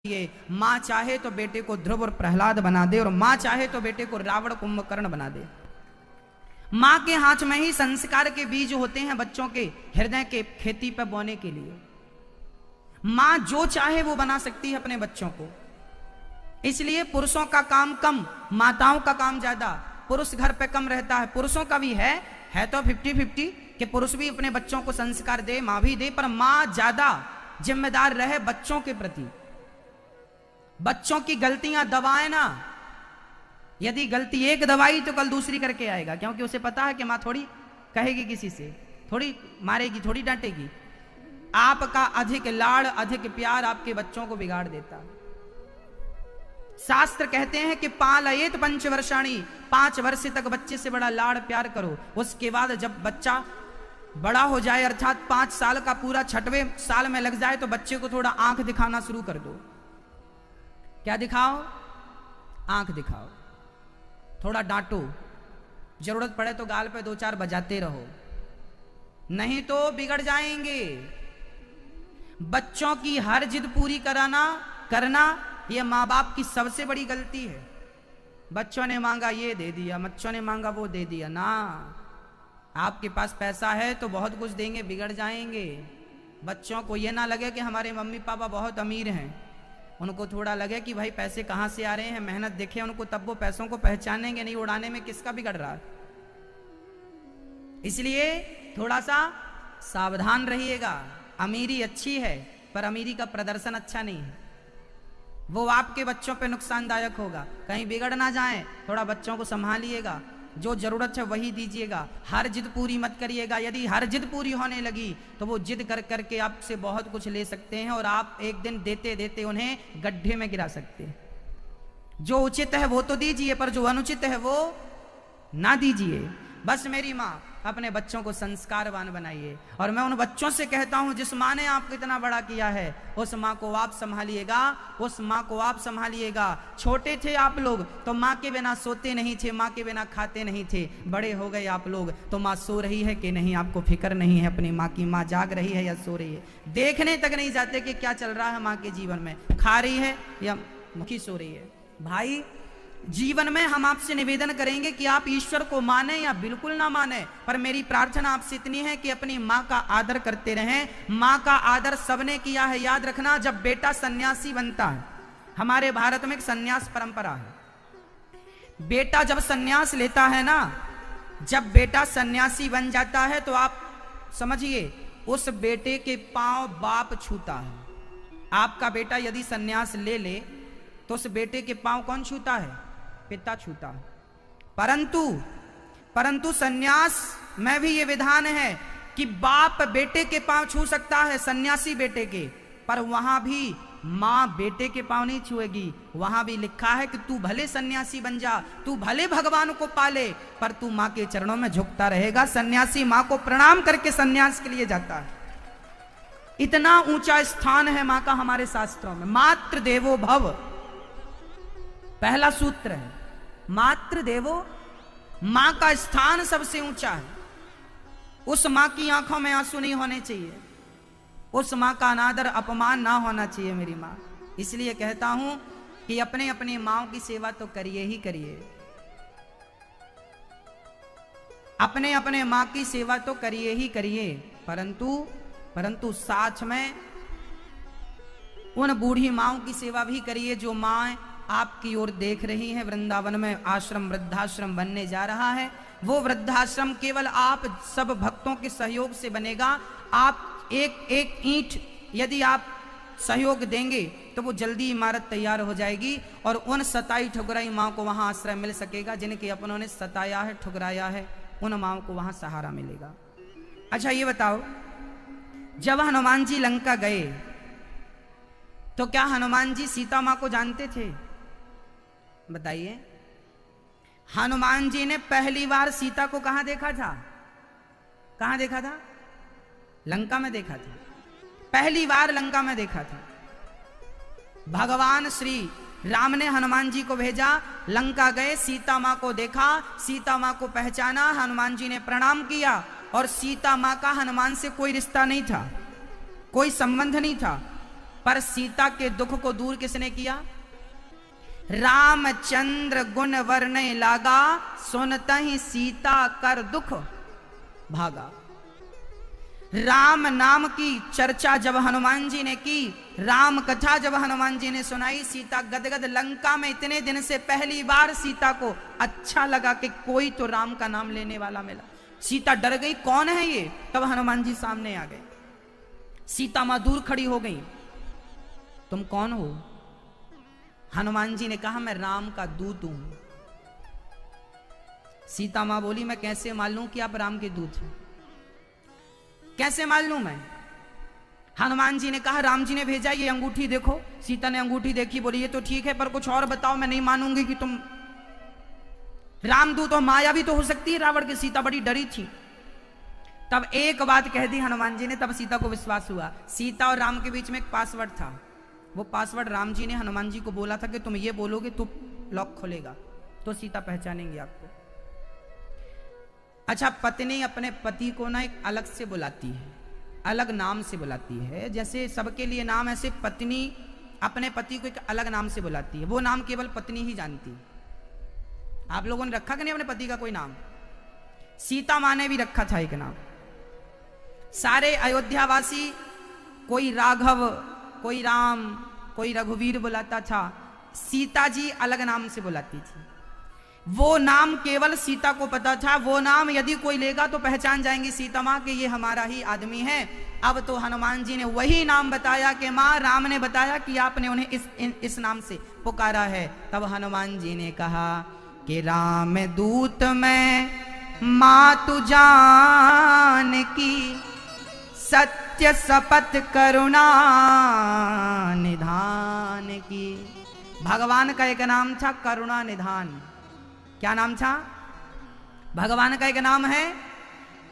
ये माँ चाहे तो बेटे को ध्रुव और प्रहलाद बना दे, और माँ चाहे तो बेटे को रावण कुंभकर्ण बना दे। माँ के हाथ में ही संस्कार के बीज होते हैं बच्चों के हृदय के खेती पर बोने के लिए। माँ जो चाहे वो बना सकती है अपने बच्चों को। इसलिए पुरुषों का काम कम, माताओं का काम ज्यादा। पुरुष घर पे कम रहता है, पुरुषों का भी है तो 50-50 कि पुरुष भी अपने बच्चों को संस्कार दे, माँ भी दे, पर माँ ज्यादा जिम्मेदार रहे बच्चों के प्रति। बच्चों की गलतियां दबाए ना। यदि गलती एक दबाई तो कल दूसरी करके आएगा, क्योंकि उसे पता है कि मां थोड़ी कहेगी, किसी से थोड़ी मारेगी, थोड़ी डांटेगी। आपका अधिक लाड़, अधिक प्यार आपके बच्चों को बिगाड़ देता। शास्त्र कहते हैं कि पालयेत पंचवर्षाणी, 5 वर्ष तक बच्चे से बड़ा लाड़ प्यार करो। उसके बाद जब बच्चा बड़ा हो जाए, अर्थात 5 साल का पूरा 6वें साल में लग जाए, तो बच्चे को थोड़ा आंख दिखाना शुरू कर दो। क्या दिखाओ? आंख दिखाओ, थोड़ा डांटो, जरूरत पड़े तो गाल पे 2-4 बजाते रहो, नहीं तो बिगड़ जाएंगे। बच्चों की हर जिद पूरी करना यह माँ बाप की सबसे बड़ी गलती है। बच्चों ने मांगा ये दे दिया, बच्चों ने मांगा वो दे दिया ना। आपके पास पैसा है तो बहुत कुछ देंगे, बिगड़ जाएंगे। बच्चों को ये ना लगे कि हमारे मम्मी पापा बहुत अमीर हैं, उनको थोड़ा लगे कि भाई पैसे कहाँ से आ रहे हैं, मेहनत देखे उनको, तब वो पैसों को पहचानेंगे। नहीं उड़ाने में किसका बिगड़ रहा है। इसलिए थोड़ा सा सावधान रहिएगा। अमीरी अच्छी है, पर अमीरी का प्रदर्शन अच्छा नहीं है, वो आपके बच्चों पे नुकसानदायक होगा। कहीं बिगड़ ना जाए, थोड़ा बच्चों को संभालिएगा। जो जरूरत है वही दीजिएगा, हर जिद पूरी मत करिएगा। यदि हर जिद पूरी होने लगी तो वो जिद कर करके आपसे बहुत कुछ ले सकते हैं, और आप एक दिन देते देते उन्हें गड्ढे में गिरा सकते हैं। जो उचित है वो तो दीजिए, पर जो अनुचित है वो ना दीजिए। बस मेरी माँ, अपने बच्चों को संस्कारवान बनाइए। और मैं उन बच्चों से कहता हूं, जिस माँ ने आपको इतना बड़ा किया है, उस माँ को आप संभालिएगा, उस माँ को आप संभालिएगा। छोटे थे आप लोग तो माँ के बिना सोते नहीं थे, माँ के बिना खाते नहीं थे। बड़े हो गए आप लोग तो माँ सो रही है कि नहीं, आपको फिक्र नहीं है अपनी माँ की। माँ जाग रही है या सो रही है, देखने तक नहीं जाते कि क्या चल रहा है माँ के जीवन में, खा रही है या मुखी सो रही है। भाई, जीवन में हम आपसे निवेदन करेंगे कि आप ईश्वर को माने या बिल्कुल ना माने, पर मेरी प्रार्थना आपसे इतनी है कि अपनी माँ का आदर करते रहें। माँ का आदर सबने किया है। याद रखना, जब बेटा सन्यासी बनता है, हमारे भारत में एक सन्यास परंपरा है। बेटा जब सन्यास लेता है ना, जब बेटा सन्यासी बन जाता है, तो आप समझिए उस बेटे के पांव बाप छूता है। आपका बेटा यदि सन्यास ले तो उस बेटे के पांव कौन छूता है? पिता छूता है। परंतु सन्यास में भी ये विधान है कि बाप बेटे के पांव छू सकता है, सन्यासी बेटे के, पर वहां भी मां बेटे के पांव नहीं छुएगी। वहां भी लिखा है कि तू भले सन्यासी बन जा, तू भले भगवान को पाले, पर तू मां के चरणों में झुकता रहेगा। सन्यासी मां को प्रणाम करके सन्यास के लिए जाता है। इतना ऊंचा स्थान है मां का हमारे शास्त्रों में। मातृ देवो भव पहला सूत्र है। मातृ देवो, मां का स्थान सबसे ऊंचा है। उस मां की आंखों में आंसू नहीं होने चाहिए, उस मां का अनादर अपमान ना होना चाहिए मेरी मां। इसलिए कहता हूं कि अपने अपने मां की सेवा तो करिए ही करिए, अपने अपने मां की सेवा तो करिए ही करिए, परंतु साथ में उन बूढ़ी माओं की सेवा भी करिए जो मां आपकी ओर देख रही है। वृंदावन में आश्रम, वृद्धाश्रम बनने जा रहा है। वो वृद्धाश्रम केवल आप सब भक्तों के सहयोग से बनेगा। आप एक एक ईंट यदि आप सहयोग देंगे तो वो जल्दी इमारत तैयार हो जाएगी, और उन सताई ठुकराई माँ को वहां आश्रय मिल सकेगा। जिनके अपनों ने सताया है, ठुकराया है, उन माओं को वहां सहारा मिलेगा। अच्छा ये बताओ, जब हनुमान जी लंका गए तो क्या हनुमान जी सीता माँ को जानते थे? बताइए। हनुमान जी ने पहली बार सीता को कहां देखा था? कहां देखा था? लंका में देखा था। पहली बार लंका में देखा था। भगवान श्री राम ने हनुमान जी को भेजा, लंका गए, सीता मां को देखा, सीता मां को पहचाना, हनुमान जी ने प्रणाम किया। और सीता मां का हनुमान से कोई रिश्ता नहीं था, कोई संबंध नहीं था। पर सीता के दुख को दूर किसने किया? रामचंद्र गुण वर्णे लागा, सुनतहि सीता कर दुख भागा। राम नाम की चर्चा जब हनुमान जी ने की, राम कथा जब हनुमान जी ने सुनाई, सीता गदगद। लंका में इतने दिन से पहली बार सीता को अच्छा लगा कि कोई तो राम का नाम लेने वाला मिला। सीता डर गई, कौन है ये? तब हनुमान जी सामने आ गए। सीता मां दूर खड़ी हो गई, तुम कौन हो? हनुमान जी ने कहा, मैं राम का दूत हूं। सीता मां बोली, मैं कैसे मालूं कि आप राम के दूत हैं? कैसे मालूम है? हनुमान जी ने कहा, राम जी ने भेजा, ये अंगूठी देखो। सीता ने अंगूठी देखी, बोली ये तो ठीक है, पर कुछ और बताओ, मैं नहीं मानूंगी कि तुम रामदूत हो। माया भी तो हो सकती है रावण की। सीता बड़ी डरी थी। तब एक बात कह दी हनुमान जी ने, तब सीता को विश्वास हुआ। सीता और राम के बीच में एक पासवर्ड था। वो पासवर्ड राम जी ने हनुमान जी को बोला था कि तुम ये बोलोगे तो लॉक खुलेगा, तो सीता पहचानेंगे आपको। अच्छा, पत्नी अपने पति को ना एक अलग से बुलाती है, अलग नाम से बुलाती है। जैसे सबके लिए नाम, ऐसे पत्नी अपने पति को एक अलग नाम से बुलाती है। वो नाम केवल पत्नी ही जानती है। आप लोगों ने रखा कि नहीं अपने पति का कोई नाम? सीता मां ने भी रखा था एक नाम। सारे अयोध्यावासी कोई राघव, कोई राम, कोई रघुवीर बुलाता था। सीता जी अलग नाम से बुलाती थी। वो नाम केवल सीता को पता था। वो नाम यदि कोई लेगा तो पहचान जाएंगी सीता मां कि ये हमारा ही आदमी है। अब तो हनुमान जी ने वही नाम बताया कि मां, राम ने बताया कि आपने उन्हें इस नाम से पुकारा है। तब हनुमान जी ने कहा कि राम दूत मैं मां तु जान की, सत्य शपथ करुणा निधान की। भगवान का एक नाम था करुणा निधान। क्या नाम था? भगवान का एक नाम है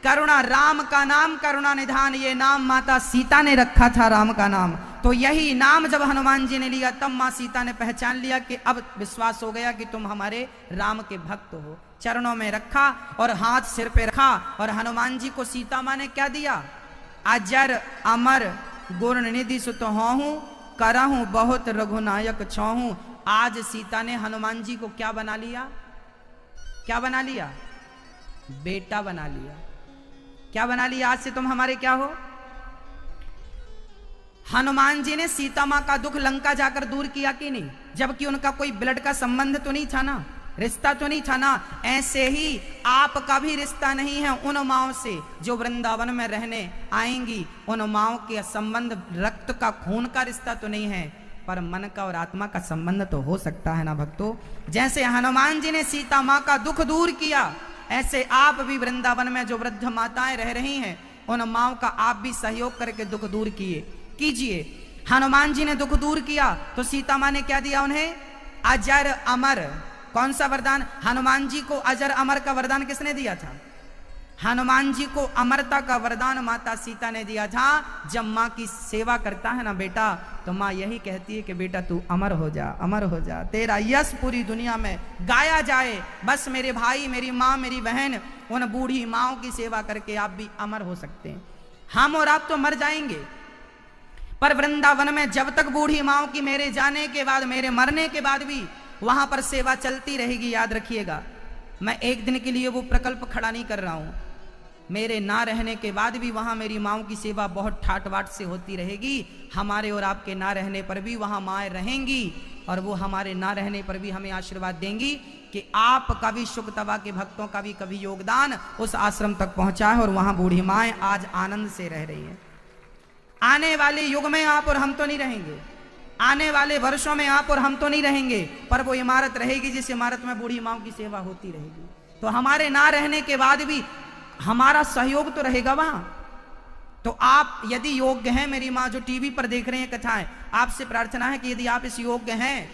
करुणा। राम का नाम करुणा निधान, ये नाम माता सीता ने रखा था राम का नाम। तो यही नाम जब हनुमान जी ने लिया, तब मां सीता ने पहचान लिया कि अब विश्वास हो गया कि तुम हमारे राम के भक्त हो। चरणों में रखा और हाथ सिर पे रखा। और हनुमान जी को सीता मां ने क्या दिया? अजर अमर गुण निधि सुत होहूं, करहूं बहुत रघुनायक छौहूं। आज सीता ने हनुमान जी को क्या बना लिया? क्या बना लिया? बेटा बना लिया। क्या बना लिया? आज से तुम हमारे क्या हो? हनुमान जी ने सीता मां का दुख लंका जाकर दूर किया कि नहीं? जबकि उनका कोई ब्लड का संबंध तो नहीं था ना, रिश्ता तो नहीं था ना। ऐसे ही आपका भी रिश्ता नहीं है उन माओं से जो वृंदावन में रहने आएंगी। उन माओं के संबंध रक्त का, खून का रिश्ता तो नहीं है, पर मन का और आत्मा का संबंध तो हो सकता है ना भक्तों। जैसे हनुमान जी ने सीता मां का दुख दूर किया, ऐसे आप भी वृंदावन में जो वृद्ध माताएं रह रही हैं, उन माओं का आप भी सहयोग करके दुख दूर कीजिए। हनुमान जी ने दुख दूर किया तो सीता मां ने क्या दिया उन्हें? अजर अमर। कौन सा वरदान? हनुमान जी को अजर अमर का वरदान किसने दिया था? हनुमान जी को अमरता का वरदान माता सीता ने दिया था। जब माँ की सेवा करता है ना बेटा, तो माँ यही कहती है कि बेटा तू अमर हो जा, अमर हो जा, तेरा यश पूरी दुनिया में गाया जाए। बस मेरे भाई, मेरी माँ, मेरी बहन, उन बूढ़ी माओं की सेवा करके आप भी अमर हो सकते हैं। हम और आप तो मर जाएंगे, पर वृंदावन में जब तक बूढ़ी माओं की मेरे जाने के बाद, मेरे मरने के बाद भी वहां पर सेवा चलती रहेगी। याद रखिएगा, मैं एक दिन के लिए वो प्रकल्प खड़ा नहीं कर रहा हूं। मेरे ना रहने के बाद भी वहां मेरी माओं की सेवा बहुत ठाट बाट से होती रहेगी। हमारे और आपके ना रहने पर भी वहां माएँ रहेंगी, और वो हमारे ना रहने पर भी हमें आशीर्वाद देंगी कि आपका भी, शुक तबा के भक्तों का भी कभी योगदान उस आश्रम तक पहुंचा है और वहां बूढ़ी माएँ आज आनंद से रह रही हैं। आने वाले युग में आप और हम तो नहीं रहेंगे, आने वाले वर्षों में आप और हम तो नहीं रहेंगे, पर वो इमारत रहेगी जिस इमारत में बूढ़ी माओं की सेवा होती रहेगी। तो हमारे ना रहने के बाद भी हमारा सहयोग तो रहेगा वहां। तो आप यदि योग्य हैं, मेरी माँ जो टीवी पर देख रहे हैं कथाएं, आपसे प्रार्थना है कि यदि आप इस योग्य हैं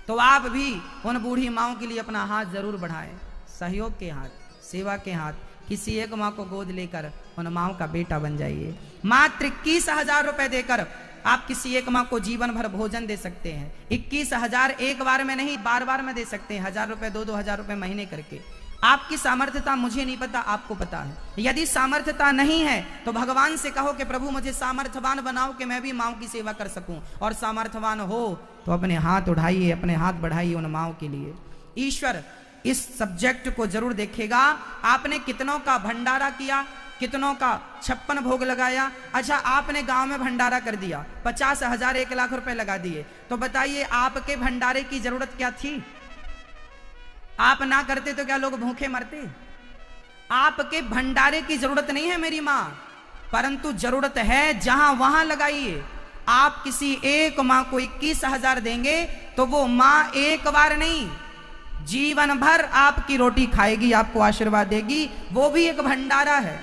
तो आप भी उन बूढ़ी माओं के लिए अपना हाथ जरूर बढ़ाएं, सहयोग के हाथ, सेवा के हाथ। किसी एक माँ को गोद लेकर उन माओं का बेटा बन जाइए। मात्र 21,000 रुपए देकर आप किसी एक माँ को जीवन भर भोजन दे सकते हैं। 21,000 एक बार में नहीं, बार बार में दे सकते हैं। 1,000 रुपए, 2-2 हजार रुपए महीने करके आपकी सामर्थ्यता मुझे नहीं पता, आपको पता है। यदि सामर्थ्यता नहीं है तो भगवान से कहो कि प्रभु मुझे सामर्थ्यवान बनाओ कि मैं भी माँओं की सेवा कर सकूं। और सामर्थ्यवान हो तो अपने हाथ उठाइए, अपने हाथ बढ़ाइए उन माँओं के लिए। ईश्वर इस सब्जेक्ट को जरूर देखेगा। आपने कितनों का भंडारा किया, कितनों का 56 भोग लगाया। अच्छा, आपने गांव में भंडारा कर दिया, 50,000 1 लाख रुपए लगा दिए, तो बताइए आपके भंडारे की जरूरत क्या थी? आप ना करते तो क्या लोग भूखे मरते? आपके भंडारे की जरूरत नहीं है मेरी माँ, परंतु जरूरत है जहां वहां लगाइए। आप किसी एक माँ को 21,000 देंगे तो वो माँ एक बार नहीं, जीवन भर आपकी रोटी खाएगी, आपको आशीर्वाद देगी। वो भी एक भंडारा है,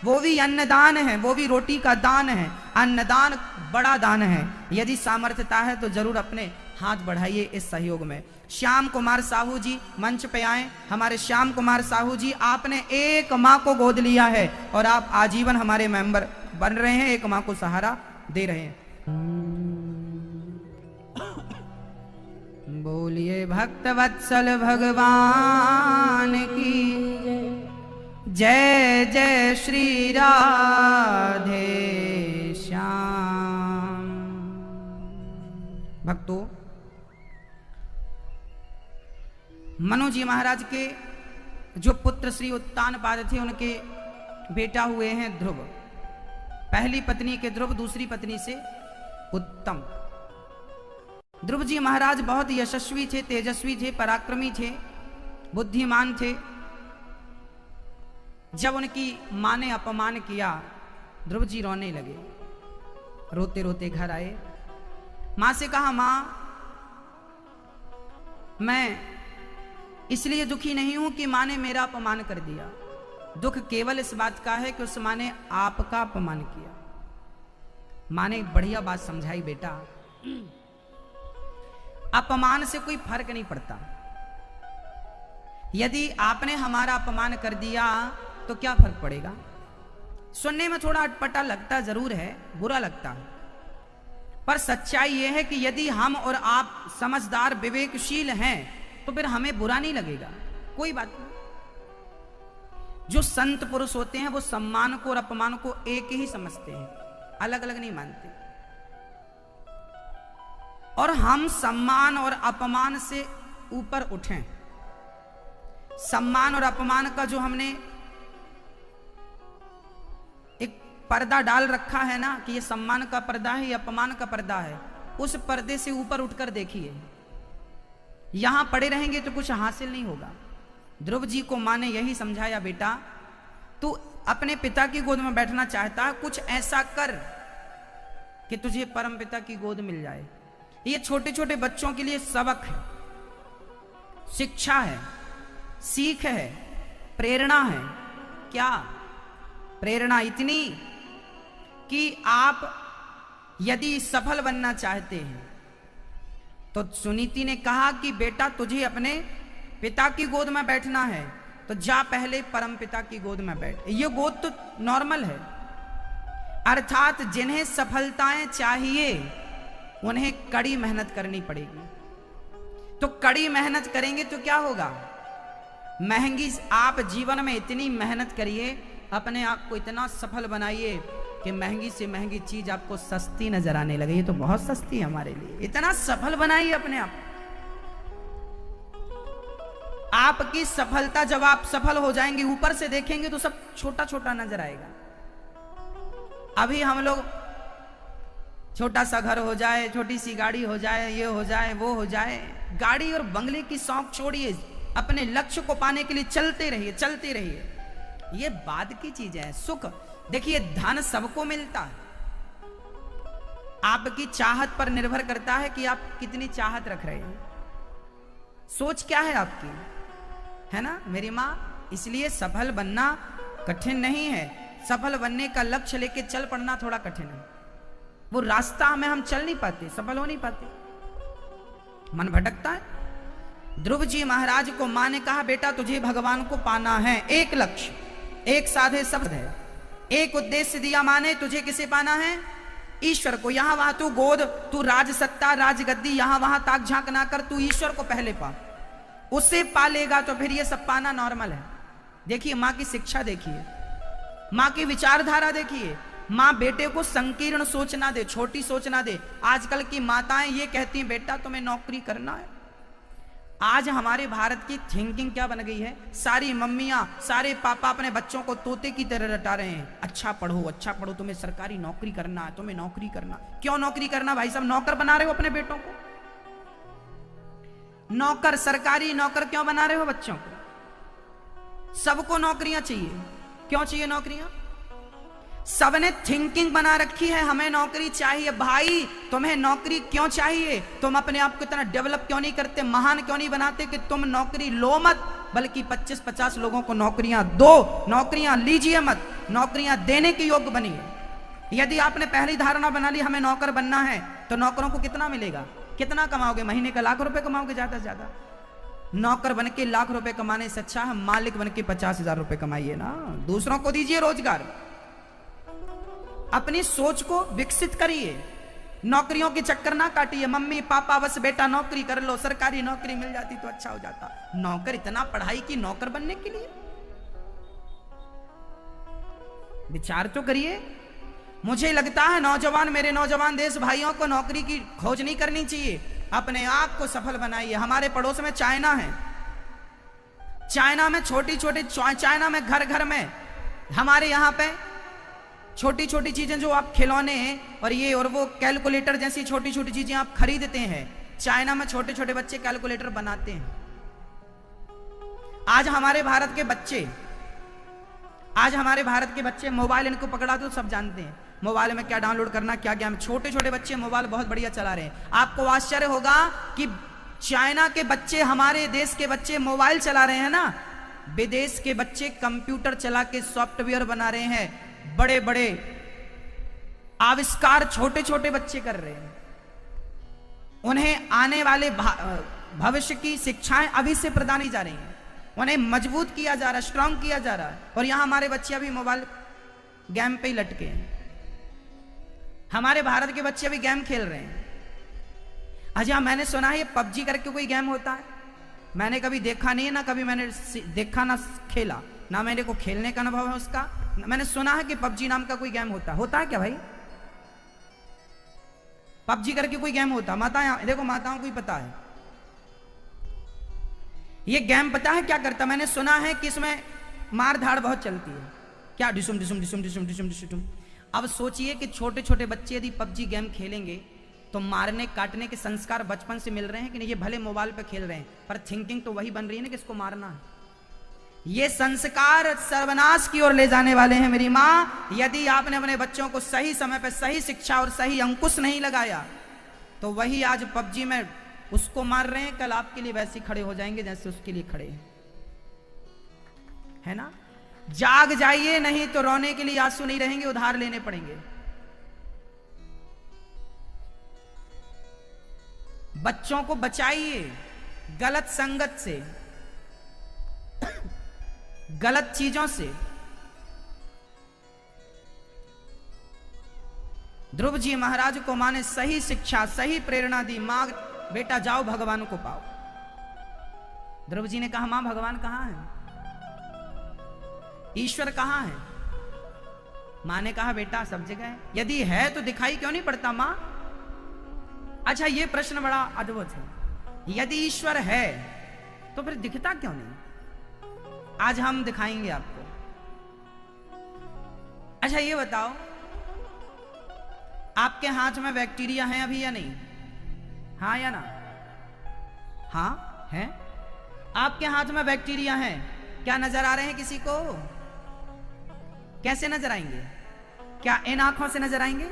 वो भी अन्नदान है, वो भी रोटी का दान है। अन्नदान बड़ा दान है। यदि सामर्थ्यता है तो जरूर अपने हाथ बढ़ाइए इस सहयोग में। श्याम कुमार साहू जी मंच पे आए। हमारे श्याम कुमार साहू जी, आपने एक माँ को गोद लिया है और आप आजीवन हमारे मेंबर बन रहे हैं, एक माँ को सहारा दे रहे हैं। बोलिए भक्त वत्सल भगवान की जय, जय श्री राधे श्याम। भक्तों, मनु जी महाराज के जो पुत्र श्री उत्तानपाद थे, उनके बेटा हुए हैं ध्रुव। पहली पत्नी के ध्रुव, दूसरी पत्नी से उत्तम। ध्रुव जी महाराज बहुत यशस्वी थे, तेजस्वी थे, पराक्रमी थे, बुद्धिमान थे। जब उनकी मां ने अपमान किया, ध्रुव जी रोने लगे, रोते रोते घर आए। मां से कहा, मां मैं इसलिए दुखी नहीं हूं कि मां ने मेरा अपमान कर दिया। दुख केवल इस बात का है कि उस मां ने आपका अपमान किया। मां ने बढ़िया बात समझाई, बेटा अपमान से कोई फर्क नहीं पड़ता। यदि आपने हमारा अपमान कर दिया तो क्या फर्क पड़ेगा? सुनने में थोड़ा अटपटा लगता जरूर है, बुरा लगता है, पर सच्चाई यह है कि यदि हम और आप समझदार विवेकशील हैं तो फिर हमें बुरा नहीं लगेगा, कोई बात नहीं। जो संत पुरुष होते हैं वो सम्मान को और अपमान को एक ही समझते हैं, अलग अलग नहीं मानते। और हम सम्मान और अपमान से ऊपर उठें। सम्मान और अपमान का जो हमने एक पर्दा डाल रखा है ना, कि ये सम्मान का पर्दा है, ये अपमान का पर्दा है, उस पर्दे से ऊपर उठकर देखिए। यहां पड़े रहेंगे तो कुछ हासिल नहीं होगा। ध्रुव जी को मां ने यही समझाया, बेटा तू अपने पिता की गोद में बैठना चाहता, कुछ ऐसा कर कि तुझे परम पिता की गोद मिल जाए। ये छोटे छोटे बच्चों के लिए सबक है, शिक्षा है, सीख है, प्रेरणा है। क्या प्रेरणा? इतनी कि आप यदि सफल बनना चाहते हैं तो सुनीति ने कहा कि बेटा तुझे अपने पिता की गोद में बैठना है तो जा पहले परम पिता की गोद में बैठ। ये गोद तो नॉर्मल है, अर्थात जिन्हें सफलताएं चाहिए उन्हें कड़ी मेहनत करनी पड़ेगी। तो कड़ी मेहनत करेंगे तो क्या होगा? महंगी, आप जीवन में इतनी मेहनत करिए, अपने आप को इतना सफल बनाइए कि महंगी से महंगी चीज आपको सस्ती नजर आने लगे। ये तो बहुत सस्ती है हमारे लिए। इतना सफल बनाइए अपने आप। आपकी सफलता, जब आप सफल हो जाएंगे, ऊपर से देखेंगे तो सब छोटा छोटा नजर आएगा। अभी हम लोग छोटा सा घर हो जाए, छोटी सी गाड़ी हो जाए, ये हो जाए, वो हो जाए, गाड़ी और बंगले की शौक छोड़िए, अपने लक्ष्य को पाने के लिए चलते रहिए, चलते रहिए। ये बाद की चीज है। सुख देखिए, धन सबको मिलता है, आपकी चाहत पर निर्भर करता है कि आप कितनी चाहत रख रहे हैं, सोच क्या है आपकी, है ना मेरी माँ। इसलिए सफल बनना कठिन नहीं है, सफल बनने का लक्ष्य लेके चल पड़ना थोड़ा कठिन है। वो रास्ता में हम चल नहीं पाते, सफल हो नहीं पाते, मन भटकता है। ध्रुव जी महाराज को मां ने कहा, बेटा तुझे भगवान को पाना है, एक लक्ष्य, एक साधे शब्द है, एक उद्देश्य दिया मां ने, तुझे किसे पाना है? ईश्वर को। यहां वहां तू गोद, तू राज सत्ता, राजगद्दी, यहां वहां ताक झांक ना कर, तू ईश्वर को पहले पा। उसे पालेगा तो फिर ये सब पाना नॉर्मल है। देखिए माँ की शिक्षा, देखिए माँ की विचारधारा, देखिए माँ बेटे को संकीर्ण सोच ना दे, छोटी सोच ना दे। आजकल की माताएं ये कहती हैं बेटा तुम्हें नौकरी करना है। आज हमारे भारत की थिंकिंग क्या बन गई है, सारी मम्मियां सारे पापा अपने बच्चों को तोते की तरह रटा रहे हैं। अच्छा पढ़ो, तुम्हें सरकारी नौकरी करना है, तुम्हें नौकरी करना। क्यों नौकरी करना भाई साहब? नौकर बना रहे हो अपने बेटों को? नौकर, सरकारी नौकर क्यों बना रहे हो बच्चों को? सबको नौकरियां चाहिए। क्यों चाहिए नौकरियां? सबने थिंकिंग बना रखी है हमें नौकरी चाहिए। भाई तुम्हें नौकरी क्यों चाहिए? तुम अपने आप को इतना डेवलप क्यों नहीं करते, महान क्यों नहीं बनाते कि तुम नौकरी लो मत, बल्कि 25-50 लोगों को नौकरियां दो, नौकरियां लीजिए मत, नौकरियां देने के योग्य बनिए। यदि आपने पहली धारणा बना ली हमें नौकर बनना है, तो नौकरों को कितना मिलेगा, कितना कमाओगे? महीने का लाख रुपए कमाओगे ज्यादा से ज्यादा। नौकर बन के लाख रुपए कमाने से अच्छा है मालिक बन के 50,000 रुपए कमाइए ना, दूसरों को दीजिए रोजगार। अपनी सोच को विकसित करिए, नौकरियों के चक्कर ना काटिए। मम्मी पापा बस बेटा नौकरी कर लो, सरकारी नौकरी मिल जाती तो अच्छा हो जाता। नौकर इतना पढ़ाई की नौकर बनने के लिए? विचार तो करिए। मुझे लगता है नौजवान, मेरे नौजवान देश भाइयों को नौकरी की खोज नहीं करनी चाहिए, अपने आप को सफल बनाइए। हमारे पड़ोस में चाइना है, चाइना में छोटी छोटी, चाइना में घर घर में, हमारे यहां पे छोटी छोटी चीजें जो आप खिलौने और ये और वो कैलकुलेटर जैसी छोटी छोटी चीजें आप खरीदते हैं, चाइना में छोटे छोटे बच्चे कैलकुलेटर बनाते हैं। आज हमारे भारत के बच्चे मोबाइल इनको पकड़ा दो सब जानते हैं मोबाइल में क्या डाउनलोड करना, क्या गेम। छोटे छोटे बच्चे मोबाइल बहुत बढ़िया चला रहे हैं। आपको आश्चर्य होगा कि चाइना के बच्चे हमारे देश के बच्चे मोबाइल चला रहे हैं ना, विदेश के बच्चे कंप्यूटर चला के सॉफ्टवेयर बना रहे हैं। बड़े बड़े आविष्कार छोटे छोटे बच्चे कर रहे हैं। उन्हें आने वाले भविष्य की शिक्षाएं अभी से प्रदान की जा रही हैं, उन्हें मजबूत किया जा रहा है, स्ट्रांग किया जा रहा है। और यहां हमारे बच्चे अभी मोबाइल गेम पे ही लटके हैं। हमारे भारत के बच्चे अभी गेम खेल रहे हैं। अच्छा मैंने सुना है ये पबजी करके कोई गेम होता है, मैंने कभी देखा नहीं है, ना कभी मैंने देखा ना खेला, ना मेरे को खेलने का अनुभव है उसका। मैंने सुना है कि पबजी नाम का कोई गेम होता है क्या भाई? पबजी करके कोई गेम होता? माताएं देखो, माताओं को ही पता है ये गेम। पता है क्या करता? मैंने सुना है कि इसमें मार धाड़ बहुत चलती है। क्या डिसुम डिसुम डिसुम डिसुम डिसुम डिसुम। अब सोचिए कि छोटे छोटे बच्चे यदि पबजी गेम खेलेंगे तो मारने काटने के संस्कार बचपन से मिल रहे हैं कि नहीं? ये भले मोबाइल पे खेल रहे हैं पर थिंकिंग तो वही बन रही है ना कि इसको मारना है। ये संस्कार सर्वनाश की ओर ले जाने वाले हैं मेरी माँ। यदि आपने अपने बच्चों को सही समय पर सही शिक्षा और सही अंकुश नहीं लगाया तो वही आज पबजी में उसको मार रहे हैं, कल आपके लिए वैसे खड़े हो जाएंगे जैसे उसके लिए खड़े हैं, है ना? जाग जाइए, नहीं तो रोने के लिए आंसू नहीं रहेंगे, उधार लेने पड़ेंगे। बच्चों को बचाइए गलत संगत से, गलत चीजों से। ध्रुव जी महाराज को मां ने सही शिक्षा सही प्रेरणा दी, मां बेटा जाओ भगवान को पाओ। ध्रुव जी ने कहा मां भगवान कहां है, ईश्वर कहां है? मां ने कहा बेटा सब जगह है, यदि है तो दिखाई क्यों नहीं पड़ता मां? अच्छा ये प्रश्न बड़ा अद्भुत है, यदि ईश्वर है तो फिर दिखता क्यों नहीं? आज हम दिखाएंगे आपको। अच्छा ये बताओ आपके हाथ में बैक्टीरिया है अभी या नहीं? हाँ या ना? हाँ है। आपके हाथ में बैक्टीरिया है, क्या नजर आ रहे हैं किसी को? कैसे नजर आएंगे? क्या इन आंखों से नजर आएंगे?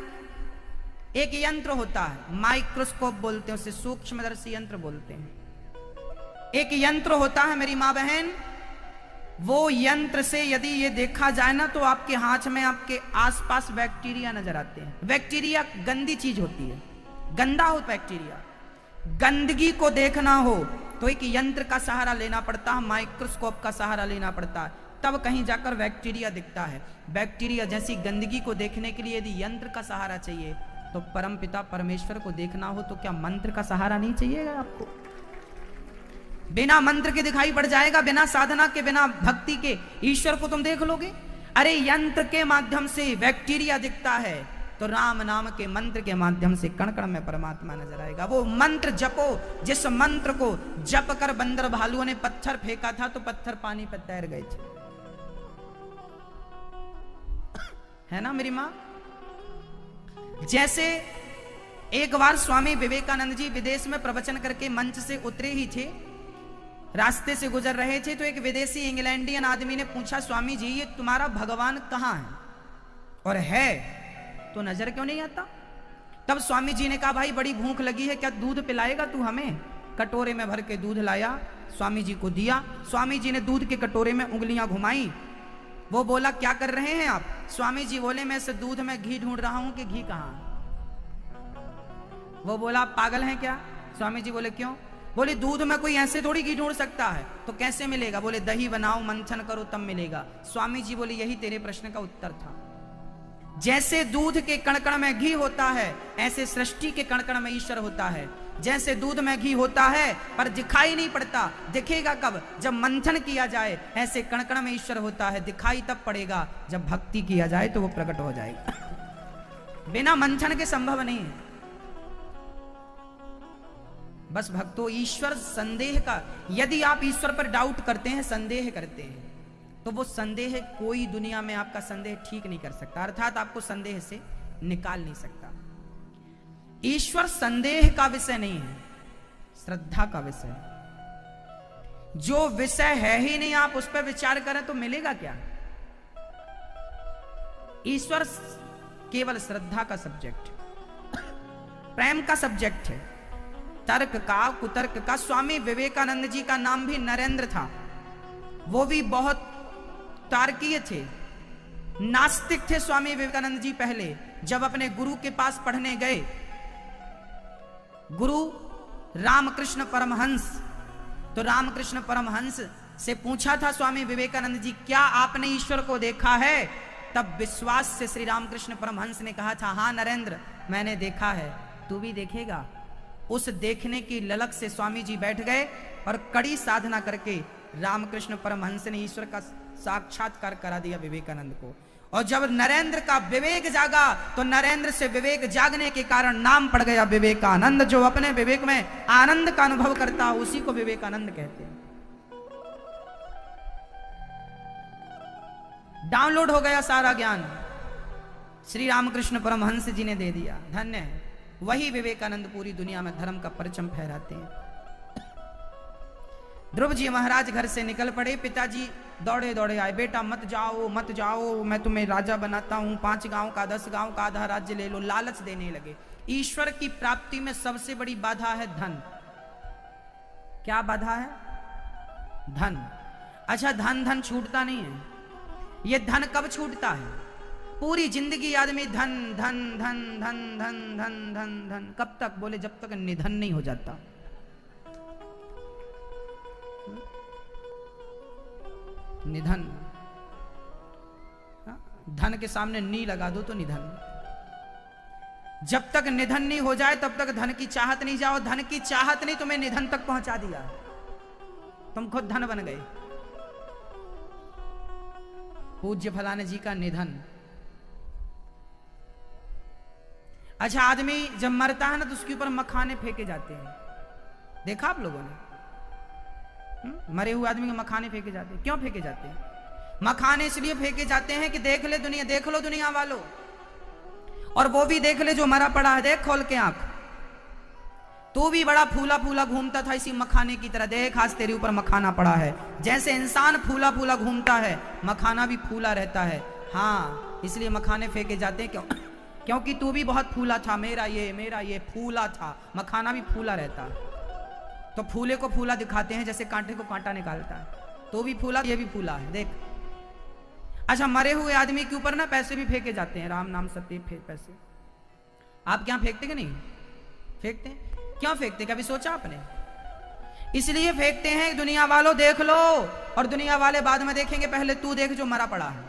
एक यंत्र होता है, माइक्रोस्कोप बोलते हैं उसे, सूक्ष्मदर्शी यंत्र बोलते हैं। एक यंत्र होता है मेरी मां बहन, वो यंत्र से यदि ये देखा जाए ना तो आपके हाथ में आपके आसपास बैक्टीरिया नजर आते हैं। बैक्टीरिया गंदी चीज होती है, गंदा हो बैक्टीरिया। गंदगी को देखना हो तो एक यंत्र का सहारा लेना पड़ता है, माइक्रोस्कोप का सहारा लेना पड़ता है, तब कहीं जाकर बैक्टीरिया दिखता है। बैक्टीरिया जैसी गंदगी को देखने के लिए यदि यंत्र का सहारा चाहिए तो परमपिता परमेश्वर को देखना हो तो क्या मंत्र का सहारा नहीं चाहिएगा आपको? बिना मंत्र के दिखाई पड़ जाएगा, बिना साधना के, बिना भक्ति के ईश्वर को तुम देख लोगे? अरे यंत्र के माध्यम से बैक्टीरिया दिखता है, तो राम नाम के मंत्र के माध्यम से कण कण में परमात्मा नजर आएगा। वो मंत्र जपो, जिस मंत्र को जप कर बंदर भालुओं ने पत्थर फेंका था तो पत्थर पानी पर तैर गए थे, है ना मेरी मां? जैसे एक बार स्वामी विवेकानंद जी विदेश में प्रवचन करके मंच से उतरे ही थे, रास्ते से गुजर रहे थे, तो एक विदेशी इंग्लैंडियन आदमी ने पूछा, स्वामी जी ये तुम्हारा भगवान कहां है, और है तो नजर क्यों नहीं आता? तब स्वामी जी ने कहा, भाई बड़ी भूख लगी है, क्या दूध पिलाएगा तू हमें? कटोरे में भर के दूध लाया, स्वामी जी को दिया। स्वामी जी ने दूध के कटोरे में उंगलियां घुमाई। वो बोला, क्या कर रहे हैं आप? स्वामी जी बोले, मैं इस दूध में घी ढूंढ रहा हूं कि घी कहां। वो बोला, आप पागल हैं क्या? स्वामी जी बोले, क्यों? बोले, दूध में कोई ऐसे थोड़ी घी ढूंढ सकता है, तो कैसे मिलेगा? बोले, दही बनाओ, मंथन करो तब मिलेगा। स्वामी जी बोले, यही तेरे प्रश्न का उत्तर था। जैसे दूध के कण-कण में घी होता है, ऐसे सृष्टि के कण-कण में ईश्वर होता है। जैसे दूध में घी होता है पर दिखाई नहीं पड़ता, दिखेगा कब? जब मंथन किया जाए। ऐसे कण-कण में ईश्वर होता है, दिखाई तब पड़ेगा जब भक्ति किया जाए तो वो प्रकट हो जाएगा। बिना मंथन के संभव नहीं है। बस भक्तों, ईश्वर संदेह का, यदि आप ईश्वर पर डाउट करते हैं, संदेह करते हैं, तो वो संदेह कोई दुनिया में आपका संदेह ठीक नहीं कर सकता, अर्थात आपको संदेह से निकाल नहीं सकता। ईश्वर संदेह का विषय नहीं है, श्रद्धा का विषय है। जो विषय है ही नहीं, आप उस पर विचार करें तो मिलेगा क्या? ईश्वर केवल श्रद्धा का सब्जेक्ट, प्रेम का सब्जेक्ट है, तर्क का, कुतर्क का। स्वामी विवेकानंद जी का नाम भी नरेंद्र था, वो भी बहुत तार्कीय थे, नास्तिक थे स्वामी विवेकानंद जी। पहले जब अपने गुरु के पास पढ़ने गए, गुरु रामकृष्ण परमहंस, तो रामकृष्ण परमहंस से पूछा था स्वामी विवेकानंद जी, क्या आपने ईश्वर को देखा है? तब विश्वास से श्री रामकृष्ण परमहंस ने कहा था, हाँ नरेंद्र, मैंने देखा है, तू भी देखेगा। उस देखने की ललक से स्वामी जी बैठ गए और कड़ी साधना करके रामकृष्ण परमहंस ने ईश्वर का साक्षात्कार करा दिया विवेकानंद को। और जब नरेंद्र का विवेक जागा, तो नरेंद्र से विवेक जागने के कारण नाम पड़ गया विवेकानंद। जो अपने विवेक में आनंद का अनुभव करता है, उसी को विवेकानंद कहते हैं। डाउनलोड हो गया सारा ज्ञान, श्री रामकृष्ण परमहंस जी ने दे दिया। धन्य है, वही विवेकानंद पूरी दुनिया में धर्म का परचम फहराते हैं। ध्रुव जी महाराज घर से निकल पड़े, पिताजी दौड़े दौड़े आए, बेटा मत जाओ मत जाओ, मैं तुम्हें राजा बनाता हूं, 5 गांव का 10 गांव का आधा राज्य ले लो, लालच देने लगे। ईश्वर की प्राप्ति में सबसे बड़ी बाधा है धन। क्या बाधा है? धन। अच्छा, धन धन छूटता नहीं है। ये धन कब छूटता है? पूरी जिंदगी आदमी धन धन धन धन धन धन धन धन, कब तक? बोले, जब तक निधन नहीं हो जाता। निधन, धन के सामने नी लगा दो तो निधन। जब तक निधन नहीं हो जाए तब तक धन की चाहत नहीं जाओ। धन की चाहत नहीं तुम्हें निधन तक पहुंचा दिया, तुम खुद धन बन गए। पूज्य फलाने जी का निधन। अच्छा, आदमी जब मरता है ना तो उसके ऊपर मखाने फेंके जाते हैं, देखा आप लोगों ने? मरे हुए आदमी के मखाने फेंके जाते हैं। क्यों फेंके जाते हैं? मखाने इसलिए फेंके जाते हैं कि देख ले दुनिया, देख लो दुनिया वालों, और वो भी देख ले जो मरा पड़ा है, देख खोल के आंख। तू भी बड़ा फूला फूला घूमता था इसी मखाने की तरह, देख आज तेरे ऊपर मखाना पड़ा है। जैसे इंसान फूला फूला घूमता है, मखाना भी फूला रहता है। हाँ, इसलिए मखाने फेंके जाते हैं। क्यों? क्योंकि तू भी बहुत फूला था, मेरा ये फूला था। मखाना भी फूला रहता है, तो फूले को फूला दिखाते हैं, जैसे कांटे को कांटा निकालता है। तो भी फूला, ये भी फूला है, देख। अच्छा, मरे हुए आदमी के ऊपर ना पैसे भी फेंके जाते हैं, राम नाम सत्य पैसे। आप क्या फेंकते कि नहीं फेंकते? क्यों फेंकते, कभी सोचा आपने? इसलिए फेंकते हैं दुनिया वालों देख लो, और दुनिया वाले बाद में देखेंगे, पहले तू देख जो मरा पड़ा है।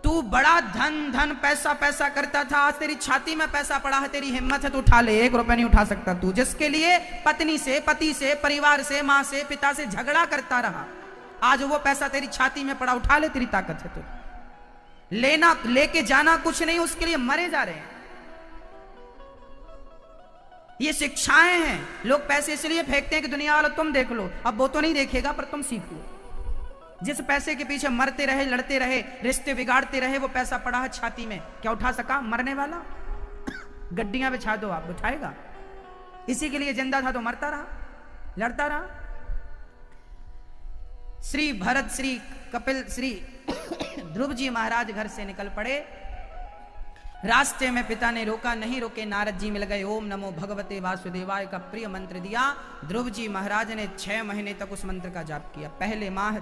तू बड़ा धन धन पैसा पैसा करता था, आज तेरी छाती में पैसा पड़ा है, तेरी हिम्मत है तो उठा ले, 1 रुपया नहीं उठा सकता तू। जिसके लिए पत्नी से, पति से, परिवार से, माँ से, पिता से झगड़ा करता रहा, आज वो पैसा तेरी छाती में पड़ा, उठा ले, तेरी ताकत है तो। लेना लेके जाना कुछ नहीं, उसके लिए मरे जा रहे हैं। ये शिक्षाएं हैं। लोग पैसे इसलिए फेंकते हैं कि दुनिया वालों तुम देख लो, अब वो तो नहीं देखेगा पर तुम सीख लो। जिस पैसे के पीछे मरते रहे, लड़ते रहे, रिश्ते बिगाड़ते रहे, वो पैसा पड़ा है छाती में, क्या उठा सका? मरने वाला गड्डियां बिछा दो, आप उठाएगा? इसी के लिए जिंदा था तो मरता रहा, लड़ता रहा। श्री भरत, श्री कपिल, श्री ध्रुव जी महाराज घर से निकल पड़े। रास्ते में पिता ने रोका, नहीं रोके, नारद जी मिल गए। ओम नमो भगवते वासुदेवाय का प्रिय मंत्र दिया। ध्रुव जी महाराज ने 6 महीने तक उस मंत्र का जाप किया। पहले माह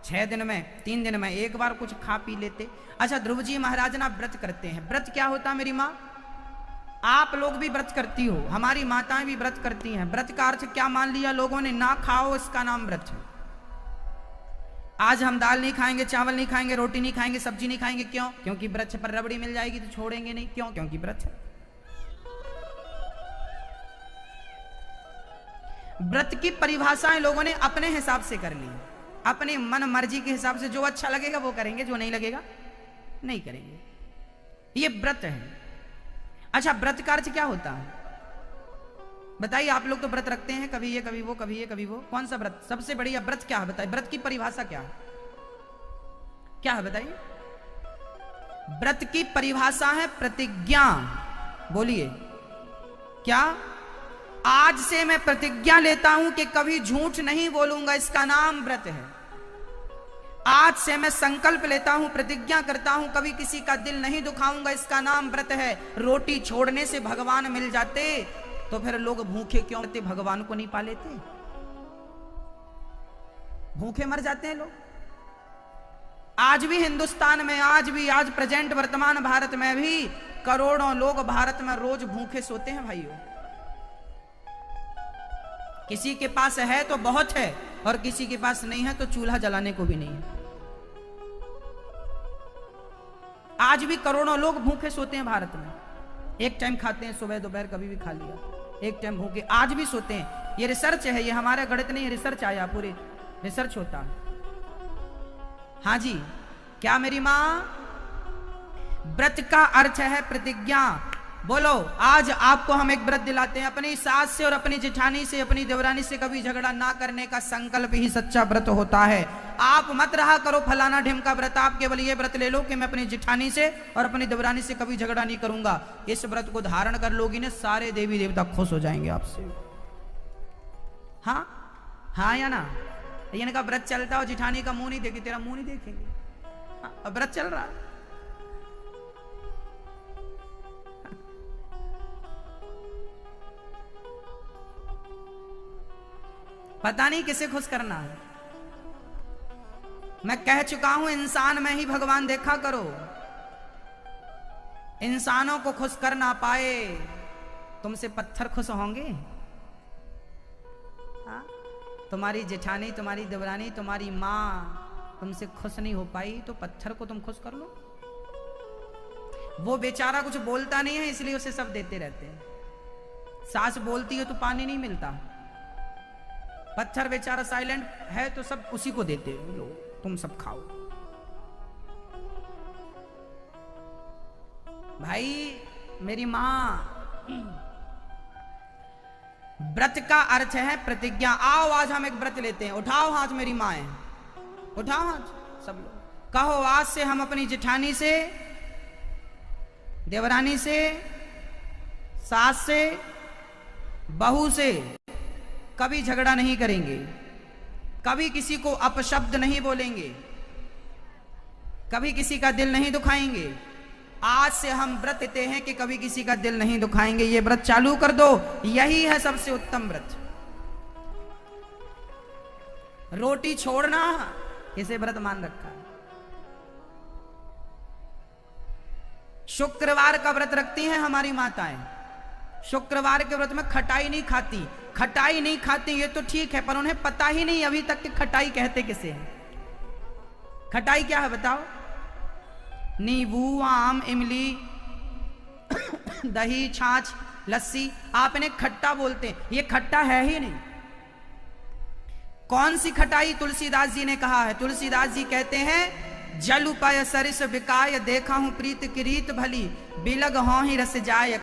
6 दिन में, 3 दिन में एक बार कुछ खा पी लेते। अच्छा, ध्रुव जी महाराज ना व्रत करते हैं। व्रत क्या होता मेरी माँ? आप लोग भी व्रत करती हो, हमारी माताएं भी व्रत करती हैं। व्रत का अर्थ क्या मान लिया लोगों ने? ना खाओ, इसका नाम व्रत है। आज हम दाल नहीं खाएंगे, चावल नहीं खाएंगे, रोटी नहीं खाएंगे, सब्जी नहीं खाएंगे। क्यों? क्योंकि व्रत पर रबड़ी मिल जाएगी तो छोड़ेंगे नहीं। क्यों? क्योंकि व्रत है। व्रत की परिभाषाएं लोगों ने अपने हिसाब से कर ली, अपने मन मर्जी के हिसाब से। जो अच्छा लगेगा वो करेंगे, जो नहीं लगेगा नहीं करेंगे। ये व्रत है। अच्छा, व्रत का अर्थ क्या होता है बताइए? आप लोग तो व्रत रखते हैं, कभी ये कभी वो, कभी ये कभी वो। कौन सा व्रत सबसे बढ़िया? व्रत क्या है बताइए? व्रत की परिभाषा क्या है? क्या है बताइए? व्रत की परिभाषा है प्रतिज्ञा। बोलिए क्या? आज से मैं प्रतिज्ञा लेता हूं कि कभी झूठ नहीं बोलूंगा, इसका नाम व्रत है। आज से मैं संकल्प लेता हूं, प्रतिज्ञा करता हूं, कभी किसी का दिल नहीं दुखाऊंगा, इसका नाम व्रत है। रोटी छोड़ने से भगवान मिल जाते तो फिर लोग भूखे क्यों रहते? भगवान को नहीं पा लेते? भूखे मर जाते हैं लोग। आज भी हिंदुस्तान में, आज प्रेजेंट वर्तमान भारत में भी करोड़ों लोग भारत में रोज भूखे सोते हैं भाइयों। किसी के पास है तो बहुत है, और किसी के पास नहीं है तो चूल्हा जलाने को भी नहीं है। आज भी करोड़ों लोग भूखे सोते हैं भारत में। एक टाइम खाते हैं, सुबह दोपहर कभी भी खा लिया, एक टाइम भूखे आज भी सोते हैं। ये रिसर्च है, ये हमारा गणित नहीं है, रिसर्च आया, पूरी रिसर्च होता है। हाँ जी, क्या मेरी मां? व्रत का अर्थ है प्रतिज्ञा। बोलो, आज आपको हम एक व्रत दिलाते हैं। अपनी सास से और अपनी जेठानी से, अपनी देवरानी से कभी झगड़ा ना करने का संकल्प ही सच्चा व्रत होता है। आप मत रहा करो फलाना ढिमका व्रत, आप केवल ये व्रत ले लो कि मैं अपनी जेठानी से और अपनी देवरानी से कभी झगड़ा नहीं करूंगा। इस व्रत को धारण कर लोगी ना, सारे देवी देवता खुश हो जाएंगे आपसे। हाँ हाँ या ना? इनका व्रत चलता हो, जेठानी का मुंह नहीं देखेगी, तेरा मुंह नहीं देखेंगे। हाँ, व्रत चल रहा है। पता नहीं किसे खुश करना है। मैं कह चुका हूं, इंसान में ही भगवान देखा करो। इंसानों को खुश कर ना पाए, तुमसे पत्थर खुश होंगे? हाँ? तुम्हारी जेठानी, तुम्हारी देवरानी, तुम्हारी माँ तुमसे खुश नहीं हो पाई तो पत्थर को तुम खुश कर लो। वो बेचारा कुछ बोलता नहीं है, इसलिए उसे सब देते रहते हैं। सास बोलती है तो पानी नहीं मिलता, पत्थर बेचारा साइलेंट है तो सब उसी को देते हैं। लो तुम सब खाओ। भाई मेरी मां, व्रत का अर्थ है प्रतिज्ञा। आओ आज हम एक व्रत लेते हैं। उठाओ हाथ मेरी माएं, उठाओ हाथ सब लोग। कहो, आज से हम अपनी जेठानी से, देवरानी से, सास से, बहू से कभी झगड़ा नहीं करेंगे, कभी किसी को अपशब्द नहीं बोलेंगे, कभी किसी का दिल नहीं दुखाएंगे। आज से हम व्रत लेते हैं कि कभी किसी का दिल नहीं दुखाएंगे। ये व्रत चालू कर दो, यही है सबसे उत्तम व्रत। रोटी छोड़ना, इसे व्रत मान रखा है। शुक्रवार का व्रत रखती हैं हमारी माताएं। शुक्रवार के व्रत में खटाई नहीं खाती। खटाई नहीं खाती ये तो ठीक है, पर उन्हें पता ही नहीं अभी तक कि खटाई कहते किसे हैं। खटाई क्या है बताओ? नींबू, आम, इमली, दही, छाछ, लस्सी, आप इन्हें खट्टा बोलते हैं, ये खट्टा है ही नहीं। कौन सी खटाई? तुलसीदास जी ने कहा है। तुलसीदास जी कहते हैं जल उपाय सरिस बिकाय, देखा हूं प्रीत की रीत भली, बिलग हों ही रस जाय